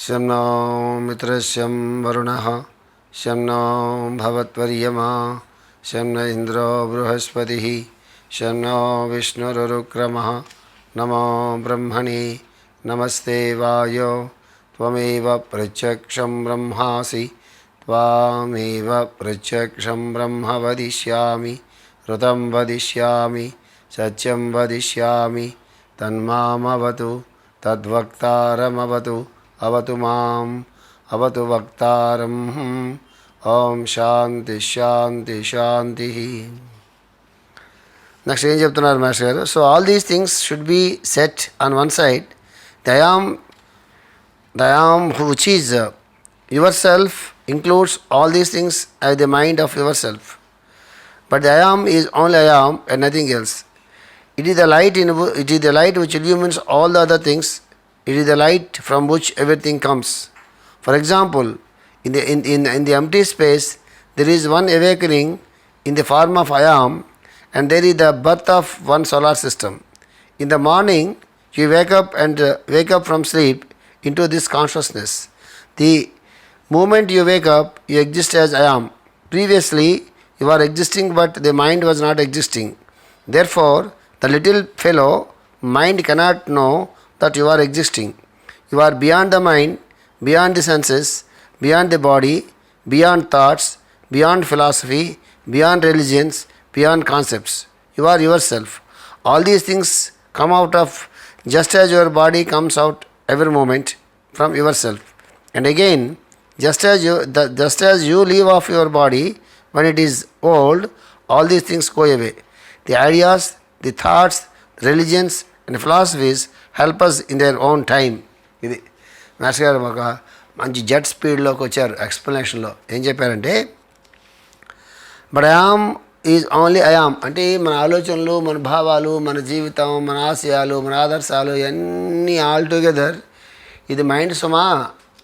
शं नो मित्रस्यं वरुणः शं नो भवत्वर्यमा शं न इन्द्रो बृहस्पतिः शं नो विष्णुरुक्रमः नमो ब्रह्मणे नमस्ते वायो त्वमेव प्रत्यक्षं ब्रह्मासि त्वामेव प्रत्यक्षं ब्रह्म वदिष्यामि ऋतं वदिष्यामि सत्यं वदिष्यामि तन्मामवतु तद्वक्तारमवतु अवतु माम् अवतु वक्तारम् ओम शांति शांति शांति. Next ఏం చెప్తున్నారు మాస్టర్ గారు? So all these things should be set on one side. The I am which is yourself includes all these things as the mind of yourself. But the I am is only I am and nothing else. It is the light which illumines all the other things. It is the light from which everything comes. For example, in the empty space, there is one awakening in the form of I am, and there is the birth of one solar system. In the morning, you wake up from sleep into this consciousness. The moment you wake up, you exist as I am. Previously, you are existing, but the mind was not existing. Therefore, the little fellow mind cannot know that you are existing. You are beyond the mind, beyond the senses, beyond the body, beyond thoughts, beyond philosophy, beyond religions, beyond concepts. You are yourself. All these things come out of just as your body comes out every moment from yourself. And again, just as you leave off your body when it is old, all these things go away. The ideas, the thoughts, religions and philosophies help us in their own time. ఇది master గారు ఒక మంచి jet స్పీడ్లోకి వచ్చారు ఎక్స్ప్లెనేషన్లో. ఏం చెప్పారంటే, but I am is only I am అంటే మన ఆలోచనలు, మన భావాలు, మన జీవితం, మన ఆశయాలు, మన ఆదర్శాలు ఇవన్నీ ఆల్ టుగెదర్ ఇది మైండ్ సుమా,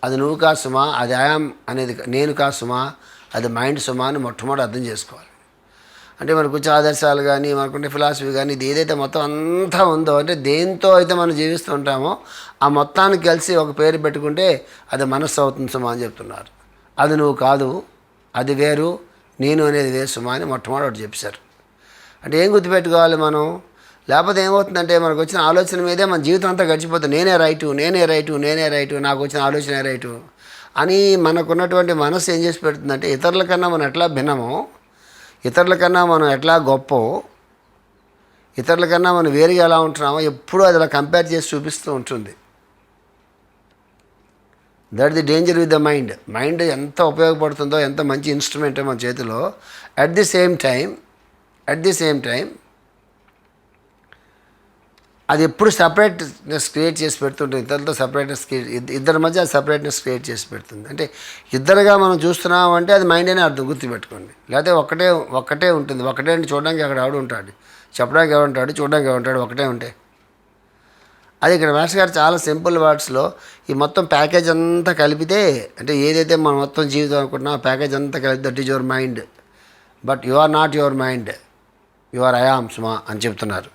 అది నువ్వు కాదు సుమా, అది ఐఆమ్ అనేది నేను కాదు సుమా, అది మైండ్ సుమా అని మొట్టమొదటి అర్థం చేసుకోవాలి. అంటే మనకు వచ్చే ఆదర్శాలు కానీ, మనకుంటే ఫిలాసఫీ కానీ, ఇది ఏదైతే మొత్తం అంతా ఉందో, అంటే దేంతో అయితే మనం జీవిస్తూ ఉంటామో ఆ మొత్తానికి కలిసి ఒక పేరు పెట్టుకుంటే అది మనస్సు అవుతుంది సుమా అని చెప్తున్నారు. అది నువ్వు కాదు, అది వేరు, నేను అనేది వేరు సుమా అని మొట్టమొదటి చెప్పారు. అంటే ఏం గుర్తుపెట్టుకోవాలి మనం? లేకపోతే ఏమవుతుందంటే మనకు వచ్చిన ఆలోచన మీదే మన జీవితం అంతా గడిచిపోతుంది. నేనే రైటు, నాకు వచ్చిన ఆలోచనే రైటు అని మనకున్నటువంటి మనస్సు ఏం చేసి పెడుతుందంటే, ఇతరుల కన్నా మనం ఎట్లా భిన్నమో, ఇతరుల కన్నా మనం ఎట్లా గొప్పో, ఇతరుల కన్నా మనం వేరుగా ఎలా ఉంటున్నామో ఎప్పుడూ అది అలా కంపేర్ చేసి చూపిస్తూ ఉంటుంది. That the danger with the mind. Mind ఎంత ఉపయోగపడుతుందో, ఎంత మంచి ఇన్స్ట్రుమెంటో మన చేతిలో, అట్ ది సేమ్ టైం అది ఎప్పుడు సపరేట్నెస్ క్రియేట్ చేసి పెడుతుంటుంది. ఇతరులతో ఇద్దరి మధ్య సపరేట్నెస్ క్రియేట్ చేసి పెడుతుంది. అంటే ఇద్దరుగా మనం చూస్తున్నాం అంటే అది మైండ్ అనే అర్థం, గుర్తుపెట్టుకోండి. లేకపోతే ఒక్కటే ఉంటుంది. ఒకటే అంటే చూడడానికి అక్కడ ఆవిడ ఉంటాడు, చెప్పడానికి ఎవడుంటాడు, చూడడానికి ఎవడుంటాడు, ఒకటే ఉంటే. అది ఇక్కడ మాస్టర్ గారు చాలా సింపుల్ వర్డ్స్లో ఈ మొత్తం ప్యాకేజ్ అంతా కలిపితే, అంటే ఏదైతే మనం మొత్తం జీవితం అనుకుంటున్నాం ఆ ప్యాకేజ్ అంతా కలిపి that is your mind. But you are not your mind, you are I am సుమా అని చెప్తున్నారు.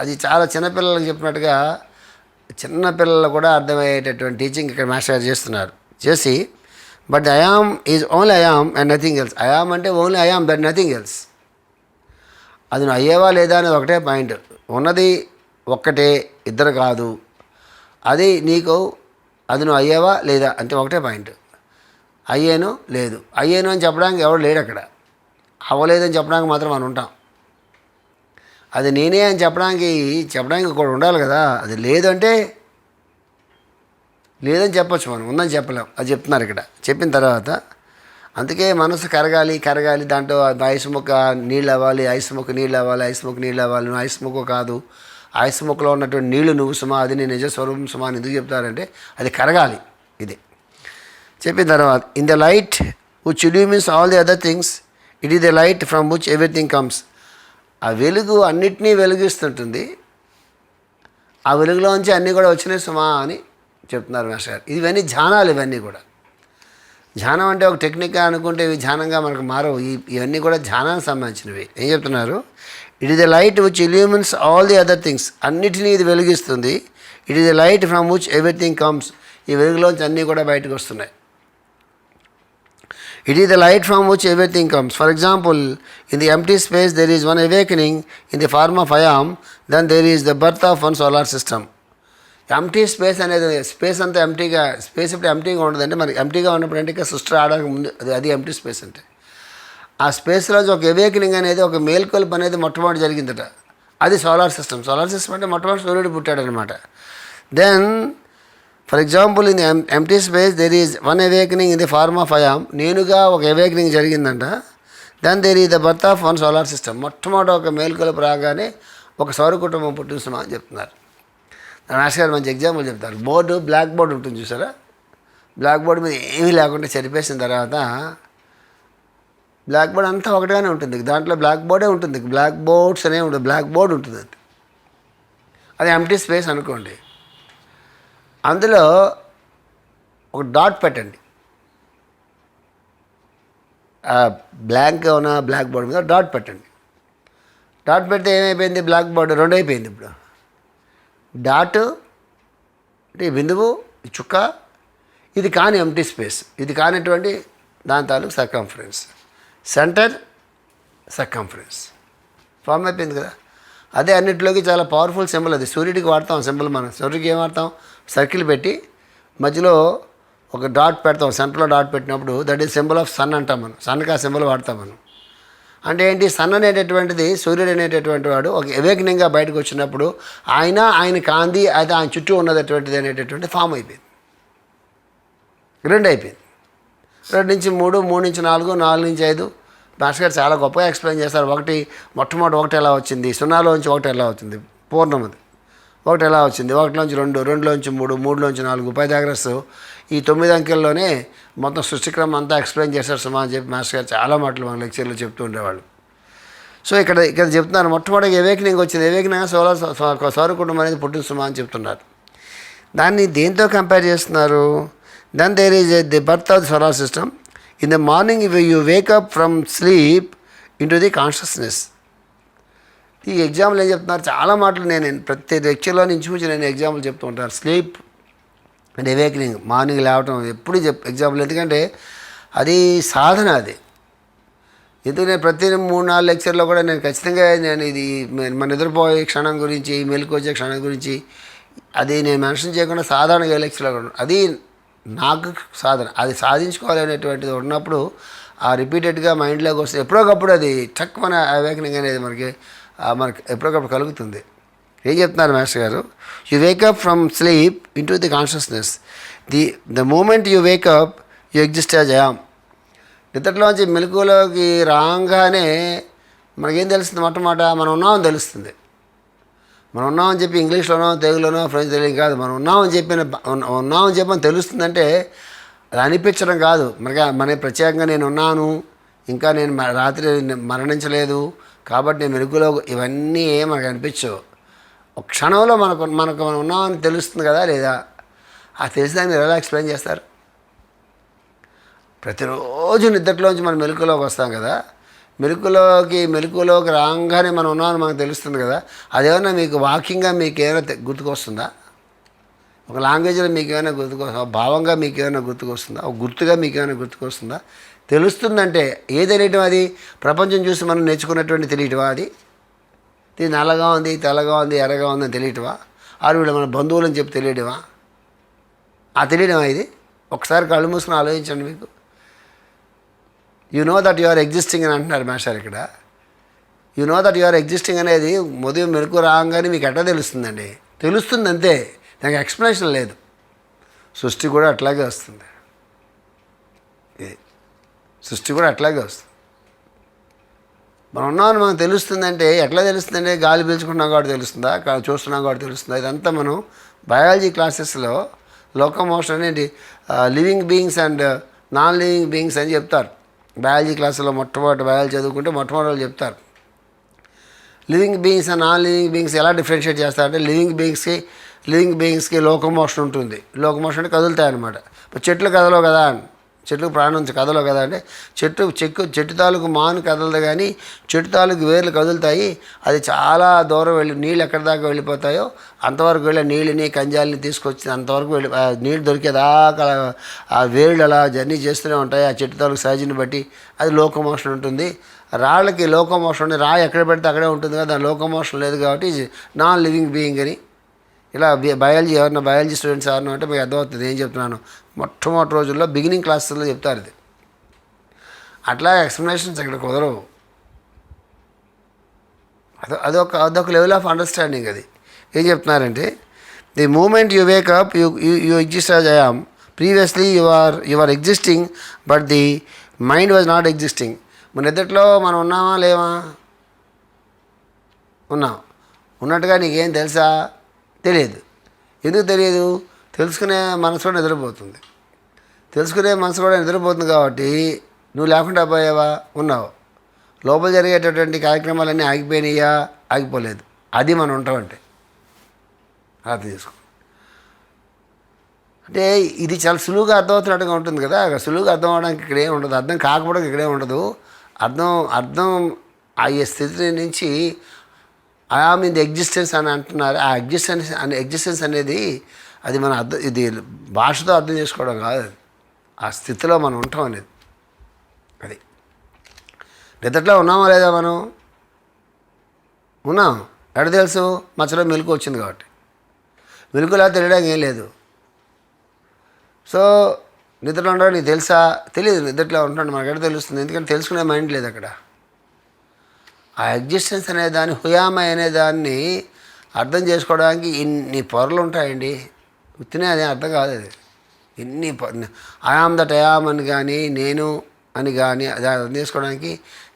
అది చాలా చిన్నపిల్లలకు చెప్పినట్టుగా చిన్నపిల్లలు కూడా అర్థమయ్యేటటువంటి టీచింగ్ ఇక్కడ మాస్టర్ గారు చేసి but I am is only I am and nothing else. I am అంటే only I am, but nothing else. అది నువ్వు అయ్యేవా లేదా అనేది ఒకటే పాయింట్. ఉన్నది ఒక్కటే, ఇద్దరు కాదు. అది నీకు, అది నువ్వు అయ్యేవా లేదా అంటే ఒకటే పాయింట్. అయ్యేను లేదు, అయ్యేను అని చెప్పడానికి ఎవడు లేడు అక్కడ. అవ్వలేదని చెప్పడానికి మాత్రం మనం ఉంటాం. అది నేనే అని చెప్పడానికి కూడా ఉండాలి కదా. అది లేదంటే లేదని చెప్పచ్చు, మనం ఉందని చెప్పలేం. అది చెప్తున్నారు ఇక్కడ. చెప్పిన తర్వాత అందుకే మనసు కరగాలి, దాంట్లో ఐస్ ముక్క నీళ్ళు అవ్వాలి, నువ్వు ఐస్ ముక్క కాదు, ఐస్ ముక్కలో ఉన్నటువంటి నీళ్లు నువ్వు సుమా, అది నీ నిజస్వరూపం సుమా అని ఎందుకు చెప్తారంటే అది కరగాలి. ఇది చెప్పిన తర్వాత, in the light which illumines all the other things, it is the light from which everything comes. ఆ వెలుగు అన్నిటినీ వెలిగిస్తుంటుంది. ఆ వెలుగులోంచి అన్నీ కూడా వచ్చినాయి సుమా అని చెప్తున్నారు మాస్టర్ గారు. ఇవన్నీ ధ్యానాలు. ఇవన్నీ కూడా ధ్యానం అంటే ఒక టెక్నిక్గా అనుకుంటే ఇవి ధ్యానంగా మనకు మారవు. ఇవన్నీ కూడా ధ్యానానికి సంబంధించినవి. ఏం చెప్తున్నారు? It is the light which illumines all the other things. అన్నిటినీ ఇది వెలిగిస్తుంది. It is the light from which everything comes. ఈ వెలుగులోంచి అన్నీ కూడా బయటకు వస్తున్నాయి. It is the light from which everything comes. For example, in the empty space there is one awakening in the form of I am, then there is the birth of one solar system. Empty space అనేది space అంతా ఎంప్టీగా, space ఇప్పుడు ఎంప్టీగా ఉండదంటే మరి ఎంప్టీగా ఉన్నప్పుడు అంటే ఇంకా సృష్టి ఆడడానికి ముందు అది ఎంప్టీ స్పేస్ అంటే ఆ స్పేస్లో ఒక అవేకనింగ్ అనేది, ఒక మేల్కొల్పు అనేది మొట్టమొదటి జరిగిందట. అది సోలార్ సిస్టమ్. సోలార్ సిస్టమ్ అంటే మొట్టమొదటి సూర్యుడు పుట్టాడనమాట. Then for example in empty space there is one awakening in the form of I am, నేనుగా ఒక అవేకనింగ్ జరిగిందంట. Then there is the birth of one solar system, మొట్టమొదటి ఒక మేల్కొల్పు రాగానే ఒక సౌర కుటుంబం పుట్టించుమా అని చెప్తున్నారు. మాస్టర్ గారు మంచి ఎగ్జాంపుల్ చెప్తారు. బోర్డు, బ్లాక్ బోర్డు ఉంటుంది చూసారా, బ్లాక్ బోర్డు మీద ఏమీ లేకుండా చెరిపేసిన తర్వాత బ్లాక్ బోర్డ్ అంతా ఒకటిగానే ఉంటుంది, దాంట్లో బ్లాక్ బోర్డే ఉంటుంది, బ్లాక్ బోర్డ్స్ అనేవి ఉంటుంది, బ్లాక్ బోర్డ్ ఉంటుంది. అది ఎంప్టీ స్పేస్ అనుకోండి. అందులో ఒక డాట్ పెట్టండి, బ్లాంక్గా ఉన్న బ్లాక్ బోర్డ్ మీద డాట్ పెట్టండి. డాట్ పెడితే ఏమైపోయింది, బ్లాక్ బోర్డ్ రెండు అయిపోయింది. ఇప్పుడు డాట్ అంటే బిందువు, చుక్క, ఇది కాని ఎంప్టీ స్పేస్, ఇది కానిటువంటి దాని తాలూకు సర్కంఫరెన్స్, సెంటర్ సర్కంఫరెన్స్ ఫామ్ అయిపోయింది కదా. అదే అన్నింటిలోకి చాలా పవర్ఫుల్ సింబల్. అది సూర్యుడికి వాడతాం సింబల్. మనం సూర్యుడికి ఏం వాడతాం, సర్కిల్ పెట్టి మధ్యలో ఒక డాట్ పెడతాం, సెంటర్లో డాట్ పెట్టినప్పుడు that is symbol of sun అంటాం మనం. సన్కి ఆ సింబల్ వాడతాం మనం. అంటే ఏంటి, సన్ అనేటటువంటిది, సూర్యుడు అనేటటువంటి వాడు ఒక అవేకనింగ్గా బయటకు వచ్చినప్పుడు ఆయన కాంతి అయితే ఆయన చుట్టూ ఉన్నటువంటిది అనేటటువంటి ఫామ్ అయిపోయింది. రెండు అయిపోయింది. 2 నుంచి 3, 3 నుంచి 4, 4 నుంచి 5. మాస్టర్ గారు చాలా గొప్పగా ఎక్స్ప్లెయిన్ చేస్తారు. మొట్టమొదటి 1 ఎలా వచ్చింది, 0లోంచి 1 ఎలా వచ్చింది, పూర్ణమది 1 ఎలా వచ్చింది, 1లోంచి 2, 2లోంచి 3, 3లోంచి 4, పైథాగరస్ ఈ 9 అంకెల్లోనే మొత్తం సృష్టిక్రమం అంతా ఎక్స్ప్లెయిన్ చేశారు సుమా అని చెప్పి మాస్టర్ గారు చాలా మాటలు మన లెక్చర్లో చెప్తూ ఉండేవాళ్ళు. సో ఇక్కడ చెప్తున్నారు, మొట్టమొదటి అవేకనింగ్ వచ్చింది. అవేకనింగ్ సౌర కుటుంబం అనేది పుట్టింది సుమా అని చెప్తున్నారు. దాన్ని దేంతో కంపేర్ చేస్తున్నారు. Then there is the birth of the solar system. In the morning you wake up from sleep into the consciousness. ఈ ఎగ్జాంపుల్ ఏం చెప్తున్నారు, చాలా మాటలు నేను ప్రతి లెక్చర్లో నుంచి నేను ఎగ్జాంపుల్ చెప్తూ ఉంటాను. స్లీప్ అండ్ అవేకనింగ్, మార్నింగ్ లేవటం ఎప్పుడు ఎగ్జాంపుల్. ఎందుకంటే అది సాధన. అది ఎందుకు నేను ప్రతి 3-4 లెక్చర్లో కూడా నేను ఖచ్చితంగా ఇది మన నిద్రపోయే క్షణం గురించి, మెలకు వచ్చే క్షణం గురించి అది నేను మెన్షన్ చేయకుండా సాధారణంగా లెక్చర్లో కూడా అది నాకు సాధన. అది సాధించుకోవాలనేటువంటిది ఉన్నప్పుడు ఆ రిపీటెడ్గా మైండ్లోకి వస్తే ఎప్పుడోకప్పుడు అది టక్ మన అవేకనింగ్ అనేది మనకి ఎప్పుడోకప్పుడు కలుగుతుంది. ఏం చెప్తున్నారు మాస్టర్ గారు, you wake up from sleep into the consciousness. The moment you wake up you exist as I am. నిద్రలోంచి మెలకువలోకి రాగానే మనకేం తెలుస్తుంది, మొట్టమొదట మనం ఉన్నామని తెలుస్తుంది. మనం ఉన్నామని చెప్పి ఇంగ్లీష్లోనో, తెలుగులోనో, ఫ్రెంచ్ తెలియదు కాదు, మనం ఉన్నామని చెప్పని తెలుస్తుందంటే అది అనిపించడం కాదు. మన ప్రత్యేకంగా నేను ఉన్నాను, ఇంకా నేను రాత్రి మరణించలేదు కాబట్టి నేను మెలకువలో, ఇవన్నీ మనకు అనిపించవు. ఒక క్షణంలో మనకు మనం ఉన్నామని తెలుస్తుంది కదా లేదా. ఆ తెలిసిందని మీరు ఎలా ఎక్స్ప్లెయిన్ చేస్తారు. ప్రతిరోజు నిద్రలోంచి మనం మెలకువలోకి వస్తాం కదా, మెలకువలోకి రాగానే మనం ఉన్నామని మనకు తెలుస్తుంది కదా. అదేమన్నా మీకు వాక్యంగా మీకు ఏమైనా గుర్తుకొస్తుందా, ఒక లాంగ్వేజ్లో మీకు ఏమైనా గుర్తుకొస్తుందా, భావంగా మీకు ఏమైనా గుర్తుకొస్తుందా, ఒక గుర్తుగా మీకు ఏమైనా గుర్తుకొస్తుందా. తెలుస్తుందంటే ఏ తెలియటం, అది ప్రపంచం చూసి మనం నేర్చుకున్నటువంటి తెలియటమా, అది నల్లగా ఉంది, తెల్లగా ఉంది, ఎర్రగా ఉందని తెలియటమా, ఆరు వీళ్ళు మన బంధువులని చెప్పి తెలియటమా, ఆ తెలియటమా ఇది. ఒకసారి కళ్ళు మూసుకుని ఆలోచించండి. మీకు you know that you are existing అని అంటున్నారు మాస్టర్ ఇక్కడ. You know that you are existing అనేది ఉదయం మెలకు రాగానే మీకు ఎట్లా తెలుస్తుందండి, తెలుస్తుంది అంతే, దానికి ఎక్స్ప్లెనేషన్ లేదు. సృష్టి కూడా అట్లాగే వస్తుంది, సృష్టి కూడా అట్లాగే వస్తుంది. మనం ఉన్నామని మనకు తెలుస్తుందంటే ఎట్లా తెలుస్తుందంటే గాలి పీల్చుకుంటున్నాం కాబట్టి తెలుస్తుందా, చూస్తున్నాం కాబట్టి తెలుస్తుందా. ఇదంతా మనం బయాలజీ క్లాసెస్లో లోకోమోషన్ అనేది living beings and non living beings అని చెప్తారు. బయాలజీ క్లాసులో మొట్టమొదటి బయాలజీ చదువుకుంటే మొట్టమొదటి చెప్తారు. Living beings and non living beings ఎలా డిఫరెన్షియేట్ చేస్తారంటే, లివింగ్ బీయింగ్స్కి లోకోమోషన్ ఉంటుంది. లోకోమోషన్ అంటే కదులుతాయి అన్నమాట. ఇప్పుడు చెట్లు కదలవు కదా, చెట్టుకు ప్రాణం ఉంది కథలో కదా అంటే చెట్టు తాలూకు మాను కదలదు కానీ చెట్టు తాలూకు వేర్లు కదులుతాయి. అది చాలా దూరం వెళ్ళి నీళ్ళు ఎక్కడి దాకా వెళ్ళిపోతాయో అంతవరకు వెళ్ళి నీళ్ళని కంజాలని తీసుకొచ్చి అంతవరకు వెళ్ళి నీళ్ళు దొరికేదాకా ఆ వేళ్ళు అలా జర్నీ చేస్తూనే ఉంటాయి. ఆ చెట్టు తాలూకు సైజుని బట్టి అది లోకోమోషన్ ఉంటుంది. రాళ్ళకి లోకోమోషన్ ఉంది. రాయి ఎక్కడ పెడితే అక్కడే ఉంటుంది కదా, దాని లోకోమోషన్ లేదు కాబట్టి నాన్ లివింగ్ బీయింగ్ అని. ఇలా ఎవరైనా బయాలజీ స్టూడెంట్స్ ఎవరన్నా అంటే మీకు అర్థమవుతుంది ఏం చెప్తున్నాను. మొట్టమొదటి రోజుల్లో బిగినింగ్ క్లాసుల్లో చెప్తారు ఇది. అట్లా ఎక్స్ప్లెనేషన్స్ ఇక్కడ కుదరవు. అదొక లెవెల్ ఆఫ్ అండర్స్టాండింగ్. అది ఏం చెప్తున్నారంటే the moment you wake up you exist as I am. Previously you are existing but the mind was not existing. మన ఎదుట్లో మనం ఉన్నామా లేవా? ఉన్నాం. ఉన్నట్టుగా నీకేం తెలుసా? తెలియదు. ఎందుకు తెలియదు? తెలుసుకునే మనసు కూడా నిద్రపోతుంది. తెలుసుకునే మనసు కూడా నిద్రపోతుంది కాబట్టి నువ్వు లేకుండా పోయావా? ఉన్నావు. లోపల జరిగేటటువంటి కార్యక్రమాలన్నీ ఆగిపోయినాయా? ఆగిపోలేదు. అది మనం ఉంటామంటే అర్థం చేసుకో. అంటే ఇది చాలా సులువుగా అర్థమవుతున్నట్టుగా ఉంటుంది కదా. సులువుగా అర్థం అవడానికి ఇక్కడే ఉండదు, అర్థం కాకపోవడం ఇక్కడే ఉండదు. అర్థం అయ్యే స్థితి నుంచి I am in the existence అని అంటున్నారు. ఆ ఎగ్జిస్టెన్స్ అనేది అది మన ఇది భాషతో అర్థం చేసుకోవడం కాదు. ఆ స్థితిలో మనం ఉంటాం అనేది. అది నిద్రలో ఉన్నామా లేదా? మనం ఉన్నాం. ఎక్కడ తెలుసు? మధ్యలో మెలకు వచ్చింది కాబట్టి. మెలకులా తెలియడానికి ఏం లేదు. సో నిద్రలో ఉండడం నీకు తెలుసా? తెలియదు. నిద్రలో ఉంటాడు మనకు ఎక్కడ తెలుస్తుంది? ఎందుకంటే తెలుసుకునే మైండ్ లేదు అక్కడ. ఆ ఎగ్జిస్టెన్స్ అనే దాన్ని, హుయామై అనే దాన్ని అర్థం చేసుకోవడానికి ఇన్ని పొరలు ఉంటాయండి. ఉత్తినే అదే అర్థం కాదు. అది ఎన్ని ఐఆమ్ దట్ ఐఆమ్ అని కానీ, నేను అని కానీ అది అర్థం చేసుకోవడానికి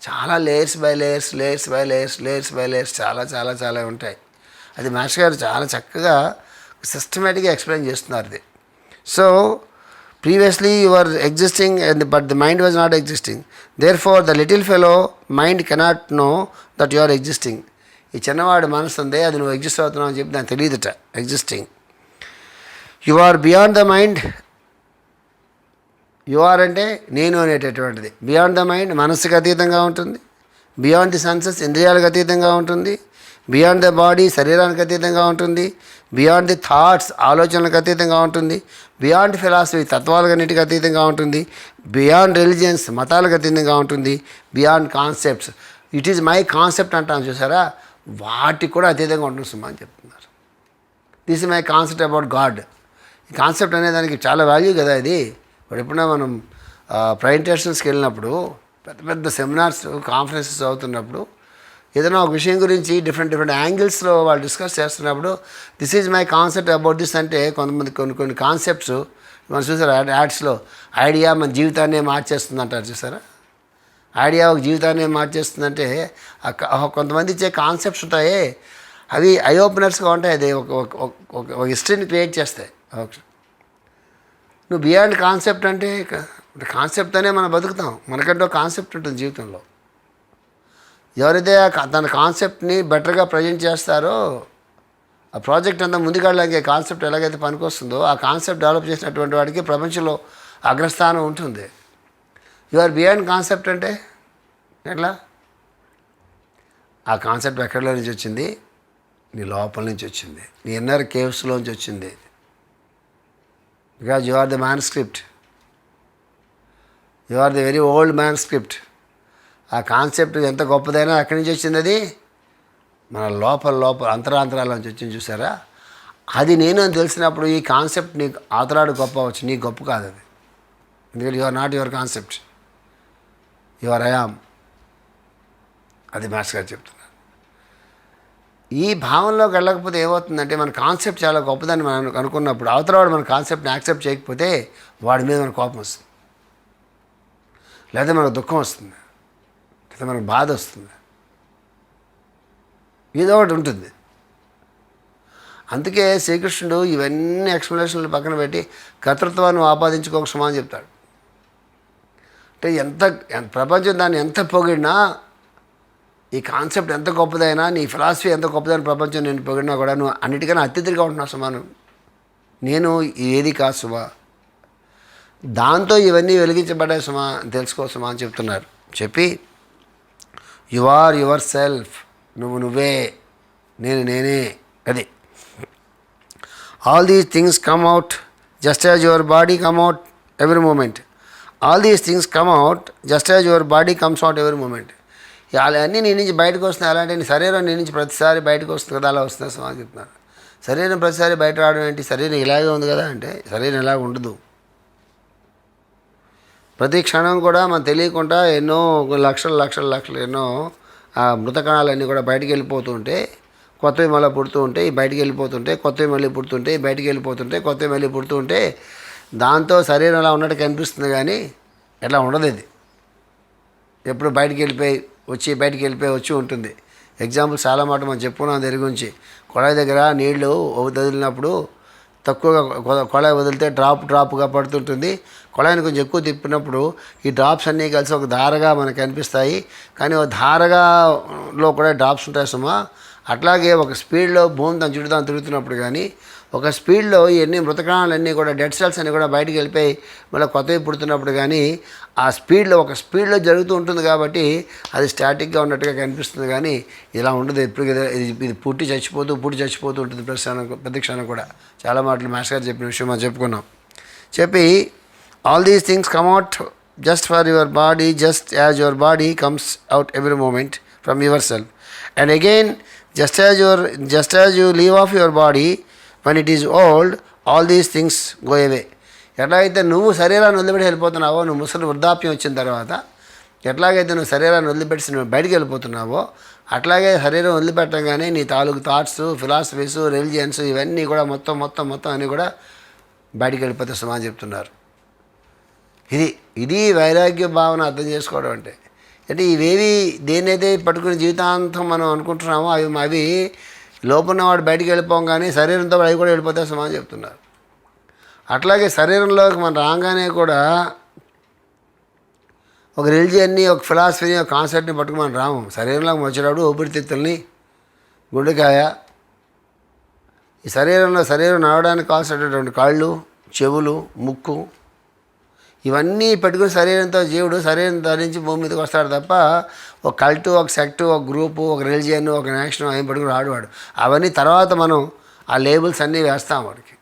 చాలా లేయర్స్ బై లేయర్స్ చాలా చాలా చాలా ఉంటాయి. అది మాస్టర్ గారు చాలా చక్కగా సిస్టమేటిక్గా ఎక్స్ప్లెయిన్ చేస్తున్నారు ఇది. So previously you were existing but the mind was not existing. Therefore the little fellow mind cannot know that you are existing. ఈ చిన్నవాడు మనసు ఉంది, అది నువ్వు ఎగ్జిస్ట్ అవుతున్నావు అని చెప్పి దానికి తెలియదుట. Existing. You are beyond the mind. You are అంటే నేను అనేటటువంటిది బియాండ్ ద మైండ్, మనస్సుకు అతీతంగా ఉంటుంది. బియాండ్ ది సెన్సెస్, ఇంద్రియాలకు అతీతంగా ఉంటుంది. బియాండ్ ద బాడీ, శరీరానికి అతీతంగా ఉంటుంది. బియాండ్ ది థాట్స్, ఆలోచనలకు అతీతంగా ఉంటుంది. బియాండ్ ఫిలాసఫీ, తత్వాలకన్నిటికి అతీతంగా ఉంటుంది. బియాండ్ రిలీజియన్స్, మతాలకు అతీతంగా ఉంటుంది. Beyond concepts, it is my concept అంటాను చూసారా, వాటికి కూడా అతీతంగా ఉంటుంది సుమా అని చెప్తున్నారు. This is my concept about God. ఈ కాన్సెప్ట్ అనే దానికి చాలా వాల్యూ కదా ఇది. ఇప్పుడు ఎప్పుడైనా మనం ప్రజెంటేషన్స్కి వెళ్ళినప్పుడు, పెద్ద పెద్ద సెమినార్స్, కాన్ఫరెన్సెస్ అవుతున్నప్పుడు ఏదైనా ఒక విషయం గురించి డిఫరెంట్ యాంగిల్స్లో వాళ్ళు డిస్కస్ చేస్తున్నప్పుడు this is my concept about this అంటే కొంతమంది కొన్ని కాన్సెప్ట్స్ మనం చూసారా యాడ్స్లో, ఐడియా మన జీవితాన్నే మార్చేస్తుంది అంటారు చూసారా. ఐడియా ఒక జీవితాన్ని మార్చేస్తుందంటే కొంతమంది ఇచ్చే కాన్సెప్ట్స్ ఉంటాయి, అవి ఐ ఓపెనర్స్గా ఉంటాయి. అది ఒక హిస్టరీని క్రియేట్ చేస్తాయి. నువ్వు బియాండ్ కాన్సెప్ట్ అంటే కాన్సెప్ట్ అనే మనం బతుకుతాం. మనకంటే ఒక కాన్సెప్ట్ ఉంటుంది జీవితంలో. ఎవరైతే తన కాన్సెప్ట్ని బెటర్గా ప్రజెంట్ చేస్తారో, ఆ ప్రాజెక్ట్ అంతా ముందుకెళ్ళడానికి కాన్సెప్ట్ ఎలాగైతే పనికొస్తుందో, ఆ కాన్సెప్ట్ డెవలప్ చేసినటువంటి వాడికి ప్రపంచంలో అగ్రస్థానం ఉంటుంది. యు ఆర్ బియాండ్ కాన్సెప్ట్ అంటే ఎట్లా? ఆ కాన్సెప్ట్ ఎక్కడిలో నుంచి వచ్చింది? నీ లోపల నుంచి వచ్చింది, నీ ఇన్నర్ కేవ్స్లోంచి వచ్చింది. Because you are the manuscript, you are the very old manuscript. ఆ కాన్సెప్ట్ ఎంత గొప్పదైనా ఎక్కడి నుంచి వచ్చింది? అది మన లోపల అంతరాంతరాల నుంచి వచ్చింది చూసారా. అది నేను అని తెలిసినప్పుడు ఈ కాన్సెప్ట్ నీకు ఆతరాడు గొప్ప అవచ్చు, నీకు గొప్ప కాదు అది. ఎందుకంటే you are not your concept, you are I am. అది మాస్టర్ గారు చెప్తున్నారు. ఈ భావనలోకి వెళ్ళకపోతే ఏమవుతుందంటే, మన కాన్సెప్ట్ చాలా గొప్పదని మనం అనుకున్నప్పుడు అవతలవాడు మన కాన్సెప్ట్ని యాక్సెప్ట్ చేయకపోతే వాడి మీద మన కోపం వస్తుంది, లేదా మనకు దుఃఖం వస్తుంది, లేదా మనకు బాధ వస్తుంది, ఏదో ఒకటి ఉంటుంది. అందుకే శ్రీకృష్ణుడు ఇవన్నీ ఎక్స్ప్లెనేషన్లు పక్కన పెట్టి కర్తృత్వాన్ని ఆపాదించుకోక సమానం చెప్తాడు. అంటే ఎంత ప్రపంచం దాన్ని ఎంత పొగిడినా, ఈ కాన్సెప్ట్ ఎంత గొప్పదైనా, నీ ఫిలాసఫీ ఎంత గొప్పదైన ప్రపంచం నేను పొగిడినా కూడా నువ్వు అన్నిటికన్నా అత్యధికంగా ఉంటున్నావు సుమా. నేను ఏది కాదు సుమా. దాంతో ఇవన్నీ వెలిగించబడ్డాయి సుమా తెలుసుకో సుమా అని చెప్తున్నారు. చెప్పి యు ఆర్ యువర్ సెల్ఫ్, నువ్వే, నేనే. అది all these things come out just as your body come out every moment. All these things come out just as your body comes out every moment. అన్నీ నీ నుంచి బయటకు వస్తున్నాయి. అలాంటి నీ శరీరం నీ నుంచి ప్రతిసారి బయటకు వస్తుంది కదా, అలా వస్తుంది సుమా అని చెప్తున్నారు. శరీరం ప్రతిసారి బయట రావడం ఏంటి? శరీరం ఇలాగే ఉంది కదా అంటే శరీరం ఇలాగ ఉండదు. ప్రతి క్షణం కూడా మనం తెలియకుండా ఎన్నో లక్షలు ఎన్నో మృత కణాలన్నీ కూడా బయటికి వెళ్ళిపోతూ ఉంటే, కొత్తవి మళ్ళీ పుడుతూ ఉంటే, బయటికి వెళ్ళిపోతుంటే, కొత్తవి మళ్ళీ పుడుతుంటే, బయటికి వెళ్ళిపోతుంటే, కొత్తవి మళ్ళీ పుడుతూ ఉంటే, దాంతో శరీరం అలా ఉన్నట్టు కనిపిస్తుంది కానీ ఎట్లా ఉండదు. ఇది ఎప్పుడు బయటికి వెళ్ళిపోయి వచ్చి ఉంటుంది. ఎగ్జాంపుల్ చాలా మాట మనం చెప్పుకున్నాం దీని గురించి. కొళాయి దగ్గర నీళ్లు వదిలినప్పుడు తక్కువగా కొళాయి వదిలితే డ్రాప్గా పడుతుంటుంది. కొళాయిని కొంచెం ఎక్కువ తిప్పినప్పుడు ఈ డ్రాప్స్ అన్నీ కలిసి ఒక ధారగా మనకు కనిపిస్తాయి. కానీ ఒక ధారగాలో కూడా డ్రాప్స్ ఉంటాయి సుమా. అట్లాగే ఒక స్పీడ్లో భూమి తన చుట్టూ తాను తిరుగుతున్నప్పుడు కానీ, ఒక స్పీడ్లో ఇవన్నీ మృతకణాలన్నీ కూడా డెడ్ సెల్స్ అన్నీ కూడా బయటికి వెళ్ళిపోయి మళ్ళీ కొత్తవి పుడుతున్నప్పుడు కానీ ఆ ఒక స్పీడ్లో జరుగుతూ ఉంటుంది కాబట్టి అది స్టాటిక్గా ఉన్నట్టుగా కనిపిస్తుంది. కానీ ఇలా ఉండదు. ఎప్పుడు ఇది పుట్టి చచ్చిపోతూ ఉంటుంది ప్రతి క్షణం కూడా. చాలా మాటలు మాస్టర్ గారు చెప్పిన విషయం మనం చెప్పుకున్నాం. చెప్పి all these things come out just for your body, just as your body comes out every moment from your self. And again just as you leave off your body when it is old, all these things go away. ఎట్లాగైతే నువ్వు శరీరాన్ని వదిలిపెట్టి వెళ్ళిపోతున్నావో, నువ్వు ముసలి వృద్ధాప్యం వచ్చిన తర్వాత ఎట్లాగైతే నువ్వు శరీరాన్ని వదిలిపెట్టి నువ్వు బయటికి వెళ్ళిపోతున్నావో, అట్లాగే శరీరం వదిలిపెట్టగానే నీ తాలూకు థాట్స్, ఫిలాసఫీస్, రిలిజియన్స్ ఇవన్నీ కూడా మొత్తం అన్నీ కూడా బయటికి వెళ్ళిపోతే సమాజం చెప్తున్నారు. ఇది వైరాగ్య భావన అర్థం చేసుకోవడం అంటే ఇవేవి దేన్నైతే పట్టుకుని జీవితాంతం మనం అనుకుంటున్నామో అవి లోపల వాడు బయటికి వెళ్ళిపోగానే శరీరంతో అవి కూడా వెళ్ళిపోతే సమాజం చెప్తున్నారు. అట్లాగే శరీరంలోకి మనం రాగానే కూడా ఒక రిలిజియన్ని, ఒక ఫిలాసఫీని, ఒక కాన్సెప్ట్ని పట్టుకుని మనం రాము. శరీరంలోకి వచ్చేటప్పుడు ఊపిరితిత్తుల్ని, గుండెకాయ, ఈ శరీరం నడవడానికి కావాల్సినటువంటి కాళ్ళు, చెవులు, ముక్కు ఇవన్నీ పెట్టుకుని శరీరం ధరించి భూమి మీదకి వస్తాడు తప్ప ఒక కల్టు, ఒక సెక్టు, ఒక గ్రూపు, ఒక రిలిజియన్, ఒక నేషన్ ఏం పెట్టుకుని రాడువాడు. అవన్నీ తర్వాత మనం ఆ లేబుల్స్ అన్నీ వేస్తాం వాడికి.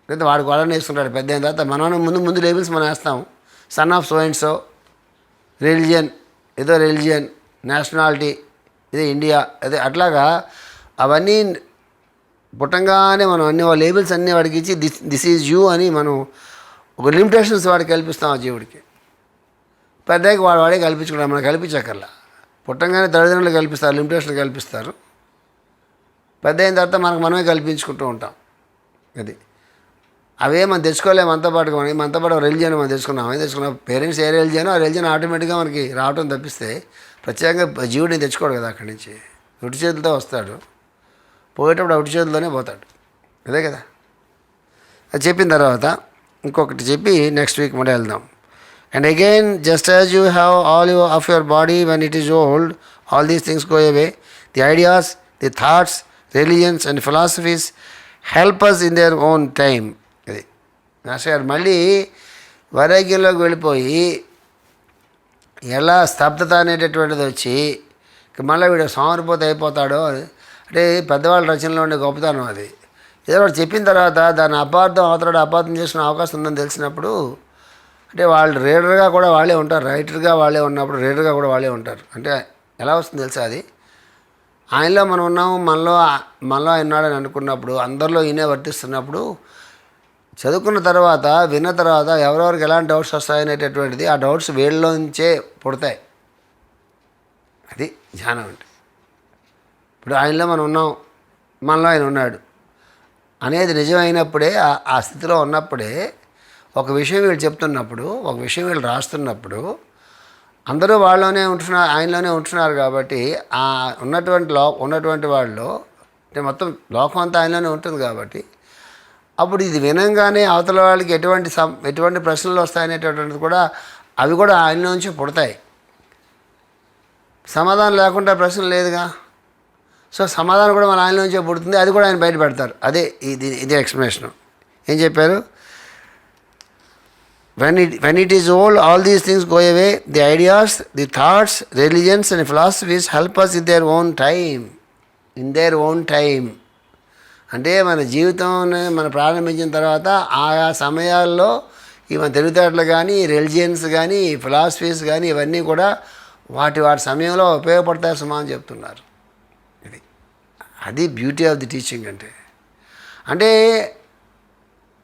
లేదా వాడికి వాళ్ళని వేసుకుంటాడు. పెద్ద అయిన తర్వాత మనం ముందు లేబుల్స్ మనం వేస్తాము. Son of so and so, religion, nationality, ఇదే ఇండియా, అదే అట్లాగా అవన్నీ పుట్టంగానే మనం అన్ని లేబుల్స్ అన్నీ వాడికి ఇచ్చి దిస్ ఈజ్ యూ అని మనం ఒక లిమిటేషన్స్ వాడికి కల్పిస్తాం. ఆ జీవుడికి పెద్దకి వాడే కల్పించుకుంటాం. మనం కల్పించక్కర్లా. పుట్టంగానే తల్లిదండ్రులు కల్పిస్తారు, లిమిటేషన్లు కల్పిస్తారు. పెద్ద అయిన తర్వాత మనమే కల్పించుకుంటూ ఉంటాం. అవే మనం తెచ్చుకోలేము. మనతో పాటు రిలిజియన్ మనం తెచ్చుకున్నాం. పేరెంట్స్ ఏ రిలిజియనో ఆ రిలిజియన్ ఆటోమేటిక్గా మనకి రావడం తప్పిస్తే ప్రత్యేకంగా జీవుడిని తెచ్చుకోడు కదా. అక్కడి నుంచి ఒట్టి చేతులతో వస్తాడు, పోయేటప్పుడు ఒట్టి చేతులతోనే పోతాడు. అదే కదా. అది చెప్పిన తర్వాత ఇంకొకటి చెప్పి నెక్స్ట్ వీక్ మళ్ళీ వెళ్దాం. And again just as you have all of your body when it is old, all these things go away. The ideas, the thoughts, religions and philosophies help us in their own time. అది master గారు మళ్ళీ వైరాగ్యంలోకి వెళ్ళిపోయి ఎలా స్తబ్దత అనేటటువంటిది వచ్చి మళ్ళీ వీడు సోమరిపోతే అయిపోతాడో అంటే పెద్దవాళ్ళ రచనలో ఉండే గొప్పతనం అది. ఏదో వాడు చెప్పిన తర్వాత దాన్ని అపార్థం చేసుకునే అవకాశం ఉందని తెలిసినప్పుడు అంటే వాళ్ళు రీడర్గా కూడా వాళ్ళే ఉంటారు, రైటర్గా వాళ్ళే ఉన్నప్పుడు రీడర్గా కూడా వాళ్ళే ఉంటారు. అంటే ఎలా వస్తుంది తెలుసా? అది ఆయనలో మనం ఉన్నాము, మనలో ఆయన ఉన్నాడని అనుకున్నప్పుడు, అందరిలో ఈయనే వర్తిస్తున్నప్పుడు, చదువుకున్న తర్వాత విన్న తర్వాత ఎవరెవరికి ఎలాంటి డౌట్స్ వస్తాయనేటటువంటిది ఆ డౌట్స్ వీళ్ళలోంచే పుడతాయి. అది ధ్యానం అంటే. ఇప్పుడు ఆయనలో మనం ఉన్నాం, మనలో ఆయన ఉన్నాడు అనేది నిజమైనప్పుడే, ఆ స్థితిలో ఉన్నప్పుడే ఒక విషయం వీళ్ళు చెప్తున్నప్పుడు, ఒక విషయం వీళ్ళు రాస్తున్నప్పుడు అందరూ వాళ్ళలోనే ఉంటున్నారు, ఆయనలోనే ఉంటున్నారు కాబట్టి ఆ ఉన్నటువంటి వాళ్ళు అంటే మొత్తం లోకం అంతా ఆయనలోనే ఉంటుంది కాబట్టి అప్పుడు ఇది వినంగానే అవతల వాళ్ళకి ఎటువంటి ప్రశ్నలు వస్తాయనేటటువంటిది కూడా అవి కూడా ఆయన నుంచి పుడతాయి. సమాధానం లేకుండా ప్రశ్న లేదుగా. సో సమాధానం కూడా మన ఆయన నుంచే పుడుతుంది, అది కూడా ఆయన బయట పెడతారు. అదే ఇది ఎక్స్ప్లెనేషన్. ఏం చెప్పారు? when it is old, all these things go away. The ideas, the thoughts, religions and philosophies help us in their own time. In their own time. అంటే మన జీవితం మనం ప్రారంభించిన తర్వాత ఆయా సమయాల్లో ఈ మన తెలివితేటలు కానీ, రిలిజియన్స్ కానీ, ఫిలాసఫీస్ కానీ ఇవన్నీ కూడా వాటి సమయంలో ఉపయోగపడతాయి సుమా అని చెప్తున్నారు. అది బ్యూటీ ఆఫ్ ది టీచింగ్ అంటే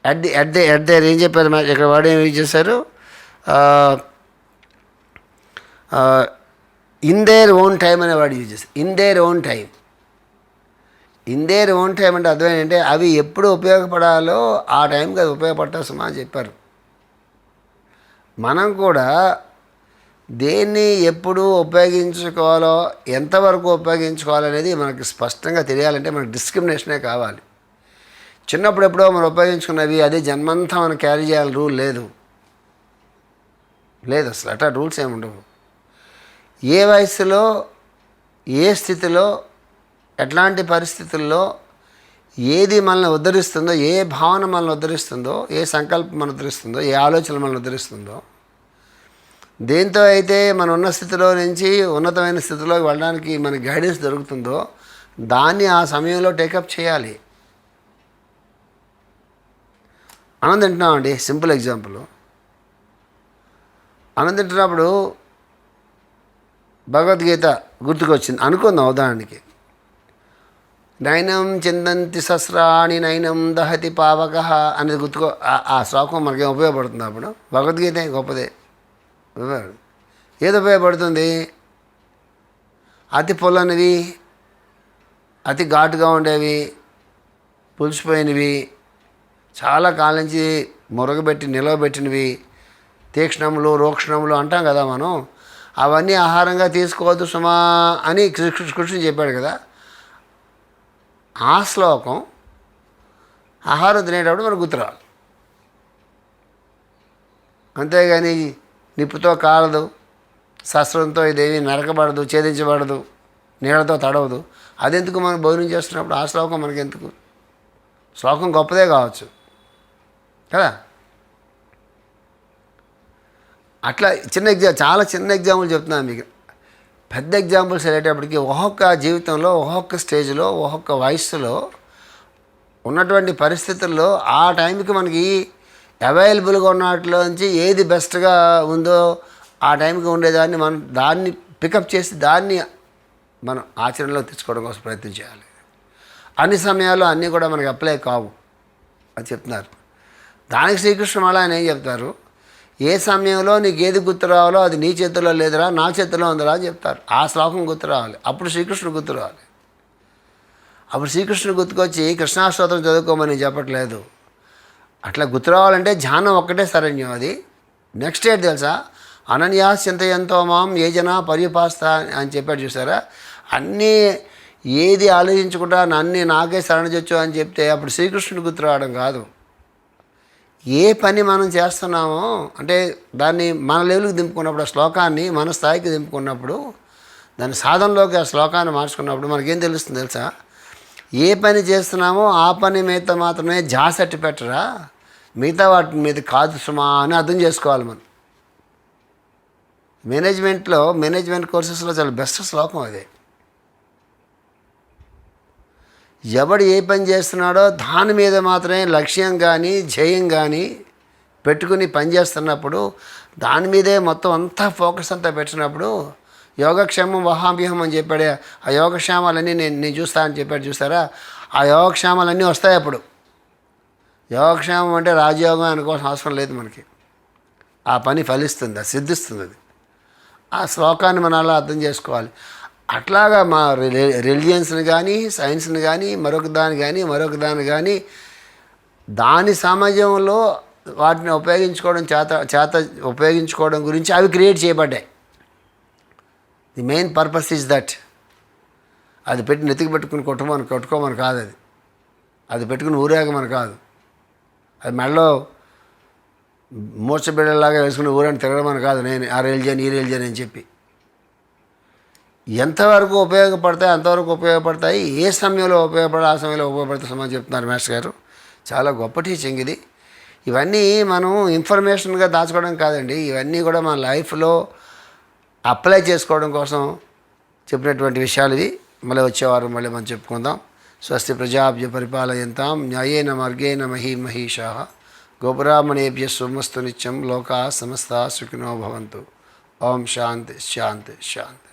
అట్ దేర్ ఏం చెప్పారు ఇక్కడ వాడు ఏం యూజ్ చేశారు, ఇన్ దేర్ ఓన్ టైం అనే వాడు యూజ్ చేస్తారు. In their own time. In their own time అంటే అర్థం ఏంటంటే అవి ఎప్పుడు ఉపయోగపడాలో ఆ టైంకి అది ఉపయోగపడతా సుమా అని చెప్పారు. మనం కూడా దేన్ని ఎప్పుడు ఉపయోగించుకోవాలో, ఎంతవరకు ఉపయోగించుకోవాలనేది మనకి స్పష్టంగా తెలియాలంటే మనకు డిస్క్రిమినేషనే కావాలి. చిన్నప్పుడు ఎప్పుడో మనం ఉపయోగించుకున్నవి అదే జన్మంతా మనం క్యారీ చేయాలి రూల్ లేదు అసలు. అట్లా రూల్స్ ఏమి ఉండవు. ఏ వయసులో, ఏ స్థితిలో, ఎట్లాంటి పరిస్థితుల్లో ఏది మనల్ని ఉద్ధరిస్తుందో, ఏ భావన మనల్ని ఉద్ధరిస్తుందో, ఏ సంకల్పం మనల్ని ఉద్ధరిస్తుందో, ఏ ఆలోచన మనల్ని ఉద్ధరిస్తుందో, దేంతో అయితే మనం ఉన్న స్థితిలో నుంచి ఉన్నతమైన స్థితిలోకి వెళ్ళడానికి మనకి గైడెన్స్ దొరుకుతుందో దాన్ని ఆ సమయంలో టేకప్ చేయాలి. అన్నం తింటున్నామండి, సింపుల్ ఎగ్జాంపుల్. అన్నం తింటున్నప్పుడు భగవద్గీత గుర్తుకొచ్చింది అనుకుందాం ఉదాహరణకి. నైనం చిందంతి సస్రాణి నైనం దహతి పావక అనేది గుర్తుకో. ఆ శ్లోకం మనకేం ఉపయోగపడుతుంది అప్పుడు? భగవద్గీత గొప్పదే. ఏది ఉపయోగపడుతుంది? అతి పొలనివి, అతి ఘాటుగా ఉండేవి, పులిసిపోయినవి, చాలా కాలం నుంచి మురగబెట్టి నిలవబెట్టినవి, తీక్ష్ణములు, రోక్షణములు అంటాం కదా మనం, అవన్నీ ఆహారంగా తీసుకోవద్దు సుమా అని కృష్ణుడు చెప్పాడు కదా. ఆ శ్లోకం ఆహారం తినేటప్పుడు మనకు గుర్తురావాలి. అంతేగాని నిప్పుతో కాలదు, శస్త్రంతో ఇదేమీ నరకబడదు, ఛేదించబడదు, నీళ్ళతో తడవదు. అదెందుకు మనం భోజనం చేస్తున్నప్పుడు ఆ శ్లోకం మనకెందుకు? శ్లోకం గొప్పదే కావచ్చు కదా. అట్లా చాలా చిన్న ఎగ్జాంపుల్ చెప్తున్నాను మీకు. పెద్ద ఎగ్జాంపుల్స్ వెళ్ళేటప్పటికి ఒక్కొక్క జీవితంలో, ఒక్కొక్క స్టేజ్లో, ఒక్కొక్క వయస్సులో ఉన్నటువంటి పరిస్థితుల్లో ఆ టైంకి మనకి అవైలబుల్గా ఉన్న వాటిలోంచి ఏది బెస్ట్గా ఉందో ఆ టైంకి ఉండేదాన్ని మనం దాన్ని పికప్ చేసి దాన్ని మనం ఆచరణలో తెచ్చుకోవడం కోసం ప్రయత్నం చేయాలి. అన్ని సమయాల్లో అన్నీ కూడా మనకి అప్లై కావు అది చెప్తున్నారు. దానికి శ్రీకృష్ణ మళ్ళీ ఆయన ఏం చెప్తారు, ఏ సమయంలో నీకు ఏది గుర్తు రావాలో అది నీ చేతిలో లేదురా, నా చేతిలో ఉందిరా అని చెప్తారు. ఆ శ్లోకం గుర్తు రావాలి, అప్పుడు శ్రీకృష్ణుడు గుర్తు రావాలి. అప్పుడు శ్రీకృష్ణుడు గుర్తుకొచ్చి కృష్ణాష్టోత్రం చదువుకోమని చెప్పట్లేదు. అట్లా గుర్తు రావాలంటే ధ్యానం ఒక్కటే శరణ్యం. అది నెక్స్ట్ ఏంటి తెలుసా, అనన్యా చింతయంతో మాం ఏ జన పర్యుపాస్త అని చెప్పాడు చూసారా. అన్నీ ఏది ఆలోచించకుండా అన్నీ నాకే శరణొచ్చు అని చెప్తే అప్పుడు శ్రీకృష్ణుడు గుర్తు రావడం కాదు. ఏ పని మనం చేస్తున్నామో అంటే దాన్ని మన లెవెల్కి దింపుకున్నప్పుడు, ఆ శ్లోకాన్ని మన స్థాయికి దింపుకున్నప్పుడు, దాని సాధనలోకి ఆ శ్లోకాన్ని మార్చుకున్నప్పుడు మనకేం తెలుస్తుంది తెలుసా, ఏ పని చేస్తున్నామో ఆ పని మీద మాత్రమే జాసట్టి పెట్టరా, మిగతా వాటి మీద కాదు సుమా అని అర్థం చేసుకోవాలి. మనం మేనేజ్మెంట్ కోర్సెస్లో చాలా బెస్ట్ శ్లోకం అదే. ఎవడు ఏ పని చేస్తున్నాడో దాని మీద మాత్రమే లక్ష్యం కానీ ధ్యేయం కానీ పెట్టుకుని పని చేస్తున్నప్పుడు, దాని మీదే మొత్తం అంతా ఫోకస్ అంతా పెట్టినప్పుడు, యోగక్షేమం వహాభ్యూహం అని చెప్పాడే, ఆ యోగక్షేమాలన్నీ నేను చూస్తా అని చెప్పాడు చూస్తారా, ఆ యోగక్షేమాలన్నీ వస్తాయి. అప్పుడు యోగక్షేమం అంటే రాజయోగం అనుకోవాల్సిన అవసరం లేదు మనకి. ఆ పని ఫలిస్తుంది, అది సిద్ధిస్తుంది. అది ఆ శ్లోకాన్ని మనం అలా అర్థం చేసుకోవాలి. అట్లాగా మా రిలిజియన్స్ని కానీ, సైన్స్ని కానీ, మరొక దాన్ని కానీ దాని సమాజంలో వాటిని ఉపయోగించుకోవడం గురించి అవి క్రియేట్ చేయబడ్డాయి. The main purpose is that. అది పెట్టి నెతికి పెట్టుకుని కొట్టుకోమని కాదు. అది పెట్టుకుని ఊరేగమని కాదు. అది మెడలో మూర్చబిడ్డలాగా వేసుకుని ఊరని తిరగమని కాదు. నేను ఆ రిలిజియన్ ఈ రిలిజియన్ అని చెప్పి ఎంతవరకు ఉపయోగపడతాయి అంతవరకు ఉపయోగపడతాయి. ఏ సమయంలో ఉపయోగపడాలి ఆ సమయంలో ఉపయోగపడతాయి సమాజం చెప్తున్నారు మాస్టర్ గారు. చాలా గొప్ప టీచింగ్ ఇది. ఇవన్నీ మనం ఇన్ఫర్మేషన్గా దాచుకోవడం కాదండి, ఇవన్నీ కూడా మన లైఫ్లో అప్లై చేసుకోవడం కోసం చెప్పినటువంటి విషయాలు ఇవి. మళ్ళీ వచ్చేవారం మళ్ళీ మనం చెప్పుకుందాం. స్వస్తి ప్రజాభ్య పరిపాలయంతాం న్యాయేన మార్గేణ మహీమహీషాః గోబ్రాహ్మణేభ్యः శుభమస్తు నిత్యం లోకాः సమస్తాः సుఖినో భవంతు. ఓం శాంతి శాంతి శాంతి.